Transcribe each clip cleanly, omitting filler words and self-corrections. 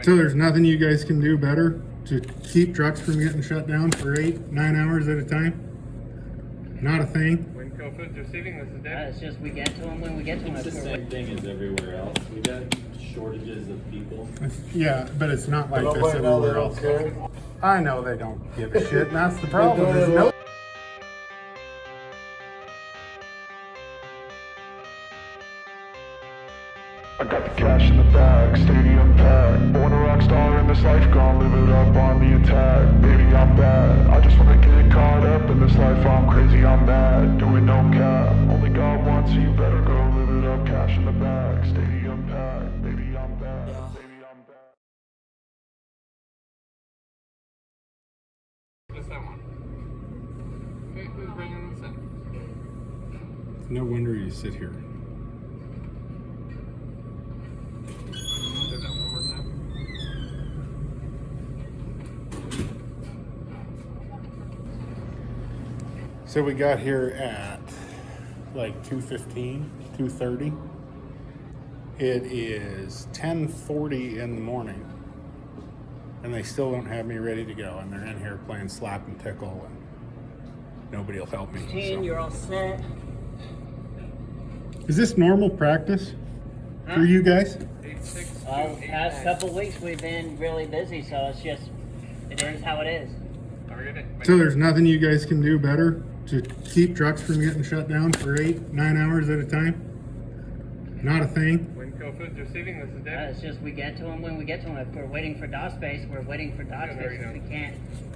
So there's nothing you guys can do better to keep trucks from getting shut down for 8-9 hours at a time? Not a thing? WinCo Foods receiving, this is Dave. It's just we get to them when we get to them. It's the same thing as everywhere else. We got shortages of people. Yeah, but it's not like But this right now they everywhere don't else. care. I know they don't give a shit, and that's the problem. doing There's it no like- I got the cash in the bag, stadium packed. Born a rock star in this life, gonna live it up on the attack. Baby, I'm bad. I just wanna get caught up in this life. I'm crazy, I'm mad. Doing no cap. Only God wants you, better go live it up. Cash in the bag, stadium packed. Baby, I'm bad. Baby, I'm bad. Just that one. Okay, who's bringing this in? No wonder you sit here. Do that one more time. So we got here at like 2:15, 2:30. It is 10:40 in the morning, and they still don't have me ready to go. And they're in here playing slap and tickle, and nobody will help me. So. You're all set. Is this normal practice for you guys? 86, Well, the past couple weeks we've been really busy, so it is how it is. Have a good day. So there's nothing you guys can do better to keep trucks from getting shut down for 8-9 hours at a time? Not a thing? WinCo Foods receiving, this is Dave. It's just we get to them when we get to them. If we're waiting for DOS space, we're waiting for DOS Yeah, space. there you go. We can't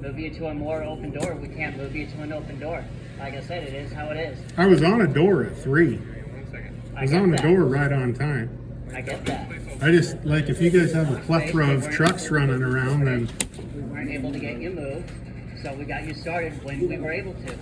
move you to a more open door. We can't move you to an open door. Like I said, it is how it is. I was on a door at 3. Give me 1 second. I was on the door right on time. I get that. I just, like, if you guys have a plethora of trucks running around, then We weren't able to get you moved, so we got you started when we were able to.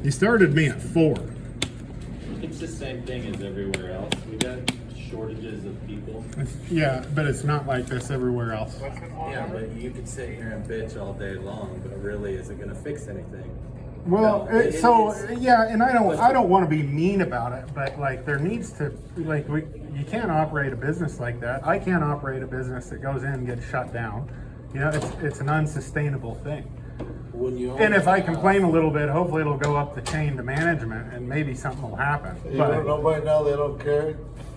you started me at 4. It's the same thing as everywhere else. We got shortages of people. Yeah, but it's not like this everywhere else. What's the phone Yeah, number? but you could sit here and bitch all day long, but really, is it gonna fix anything? Well, No, it- so it's- yeah, and I don't want to be mean about it, but like there needs to you can't operate a business like that. I can't operate a business that goes in and gets shut down. You know, it's an unsustainable thing. When you And if I complain a little bit, hopefully it'll go up the chain to management, and maybe something will happen. you don't know But by now they don't care.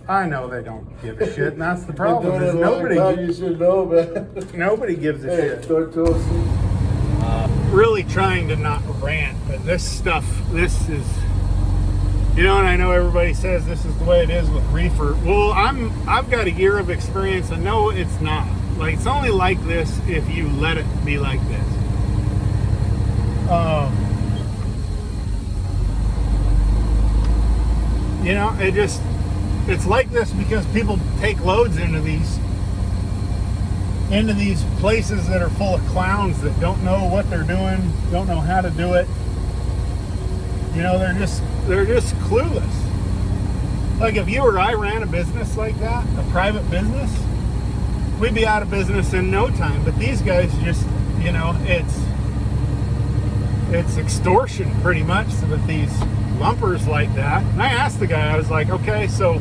I know they don't give a shit, and that's the Been problem. doing it Is a long time, nobody you should know, man. nobody gives a Hey, shit. Tortosi. Really trying to not rant, but this stuff, this is, you know, and I know everybody says this is the way it is with reefer. Well, I've got a year of experience, and no, it's not. Like, it's only like this if you let it be like this. You know, it's like this because people take loads into these places that are full of clowns that don't know what they're doing, don't know how to do it. You know, they're just clueless. Like if you or I ran a business like that, a private business, we'd be out of business in no time. But these guys just, you know, it's extortion pretty much with these lumpers like that. And I asked the guy, I was like, okay, so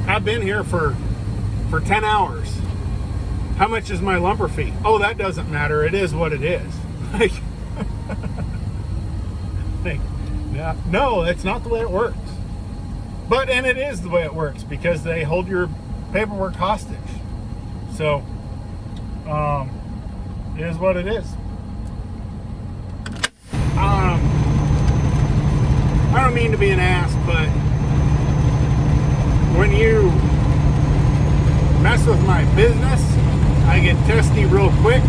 I've been here for 10 hours. How much is my lumper fee? Oh, that doesn't matter. It is what it is. Like, yeah, no, that's not the way it works. And it is the way it works because they hold your paperwork hostage. So, it is what it is. I don't mean to be an ass, but when you mess with my business, I get testy real quick,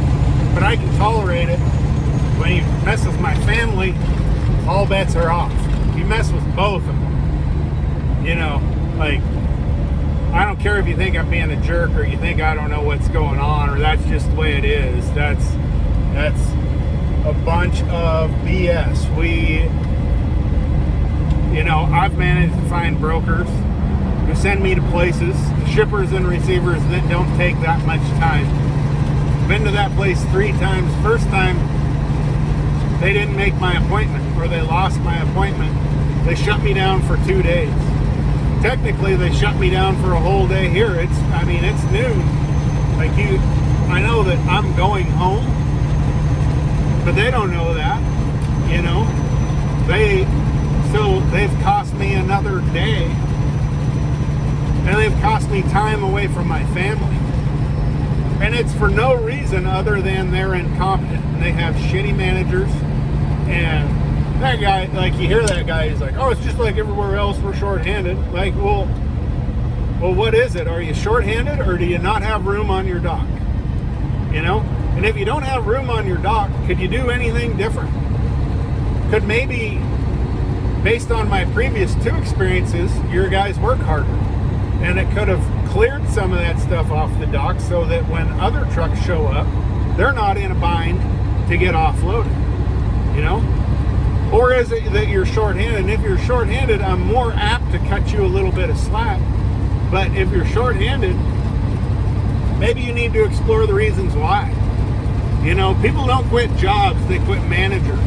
but I can tolerate it. When you mess with my family, all bets are off. You mess with both of them. You know, like, I don't care if you think I'm being a jerk or you think I don't know what's going on or that's just the way it is. That's a bunch of BS. You know, I've managed to find brokers who send me to places, shippers and receivers that don't take that much time. Been to that place 3 times. First time, they didn't make my appointment or they lost my appointment. They shut me down for 2 days. technically they shut me down for a whole day here. I mean, it's noon. Like I know that I'm going home, but they don't know that, you know. So they've cost me another day, and they've cost me time away from my family. And it's for no reason other than they're incompetent. And they have shitty managers. And that guy, like, you hear that guy, he's like, oh, it's just like everywhere else, we're shorthanded. Like, well, what is it? Are you shorthanded, or do you not have room on your dock? You know? And if you don't have room on your dock, could you do anything different? Could maybe, based on my previous 2 experiences, your guys work harder? And it could have cleared some of that stuff off the dock so that when other trucks show up, they're not in a bind to get offloaded, you know? Or is it that you're shorthanded? And if you're shorthanded, I'm more apt to cut you a little bit of slack. But if you're shorthanded, maybe you need to explore the reasons why. You know, people don't quit jobs, they quit managers.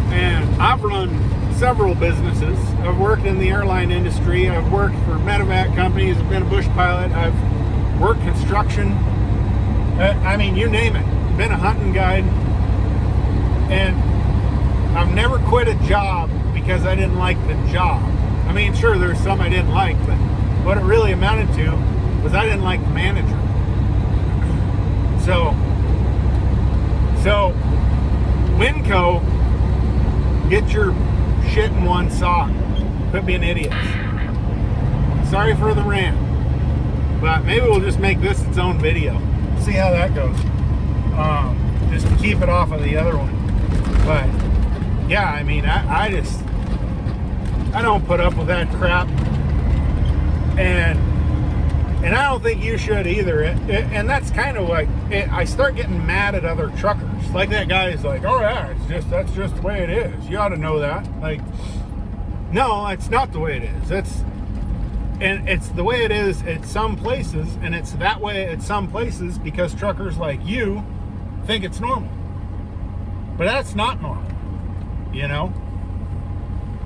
And I've run several businesses. I've worked in the airline industry. I've worked for medevac companies. I've been a bush pilot. I've worked construction. I mean, you name it. Been a hunting guide. And I've never quit a job because I didn't like the job. I mean, sure, there's some I didn't like, but what it really amounted to was I didn't like the manager. So WinCo, get your shit in one sock. Quit being idiots. Sorry for the rant, but maybe we'll just make this its own video. See how that goes. Just to keep it off of the other one. But yeah, I mean, I don't put up with that crap, and I don't think you should either. And that's kind of like I start getting mad at other truckers. Like that guy is like, oh yeah, that's just the way it is. You ought to know that. Like, no, it's not the way it is. It's the way it is at some places, and it's that way at some places because truckers like you think it's normal. But that's not normal, you know?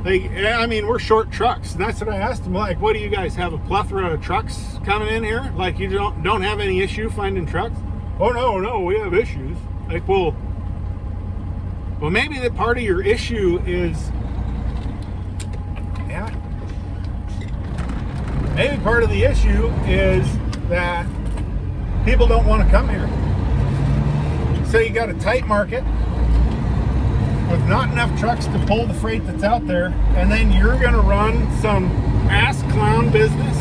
Like, I mean, we're short trucks. And that's what I asked them. Like, what do you guys have, a plethora of trucks coming in here? Like, you don't have any issue finding trucks? Oh, no, we have issues. Like, well, maybe that part of your issue is, yeah, maybe part of the issue is that people don't want to come here. So you got a tight market with not enough trucks to pull the freight that's out there, and then you're going to run some ass clown business,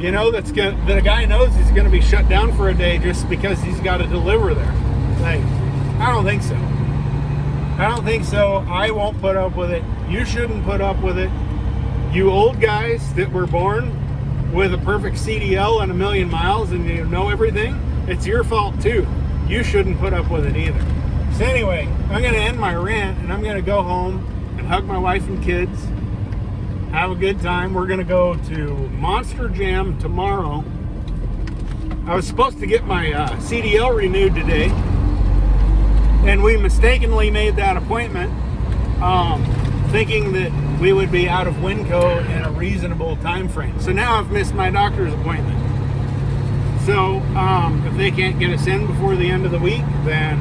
you know, that a guy knows he's going to be shut down for a day just because he's got to deliver there. Like, I don't think so. I won't put up with it. You shouldn't put up with it. You old guys that were born with a perfect CDL and 1,000,000 miles and you know everything, it's your fault too. You shouldn't put up with it either. So anyway, I'm going to end my rant, and I'm going to go home and hug my wife and kids, have a good time. We're going to go to Monster Jam tomorrow. I was supposed to get my CDL renewed today, and we mistakenly made that appointment, thinking that we would be out of WinCo in a reasonable time frame. So now I've missed my doctor's appointment. So if they can't get us in before the end of the week, then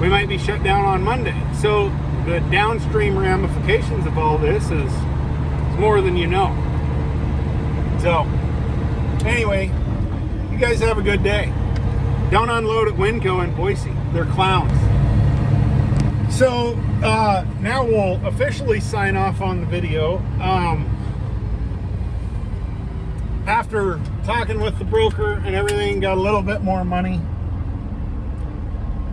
we might be shut down on Monday. So the downstream ramifications of all this is more than you know. So anyway, you guys have a good day. Don't unload at WinCo in Boise. They're clowns. So now we'll officially sign off on the video. After talking with the broker and everything, got a little bit more money.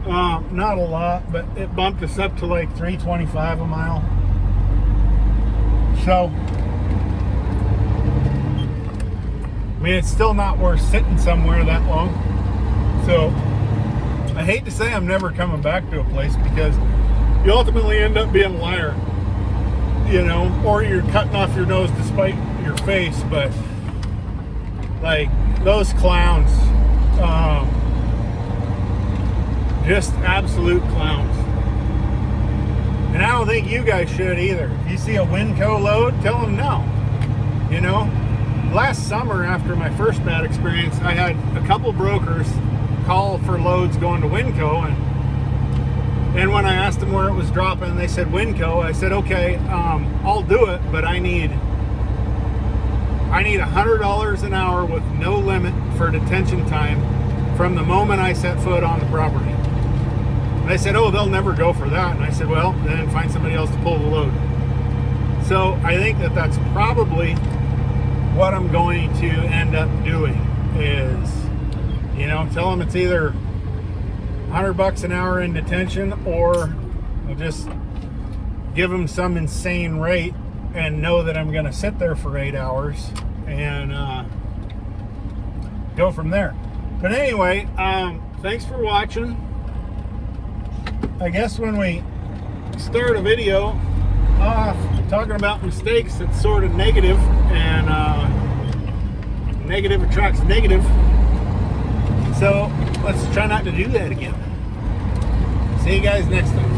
Not a lot, but it bumped us up to like $3.25 a mile. So, I mean, it's still not worth sitting somewhere that long. So, I hate to say I'm never coming back to a place because you ultimately end up being a liar, you know, or you're cutting off your nose to spite your face. But like those clowns, just absolute clowns. And I don't think you guys should either. If you see a WinCo load, tell them no. You know, last summer after my first bad experience, I had a couple brokers call for loads going to WinCo, and when I asked them where it was dropping, they said WinCo. I said, okay, I'll do it, but I need $100 an hour with no limit for detention time from the moment I set foot on the property. And they said, oh, they'll never go for that. And I said, well, then find somebody else to pull the load. So I think that that's probably what I'm going to end up doing is, you know, tell them it's either $100 an hour in detention, or I'll just give them some insane rate and know that I'm going to sit there for 8 hours and go from there. But anyway, thanks for watching. I guess when we start a video off talking about mistakes, it's sort of negative, and negative attracts negative. So let's try not to do that again. See you guys next time.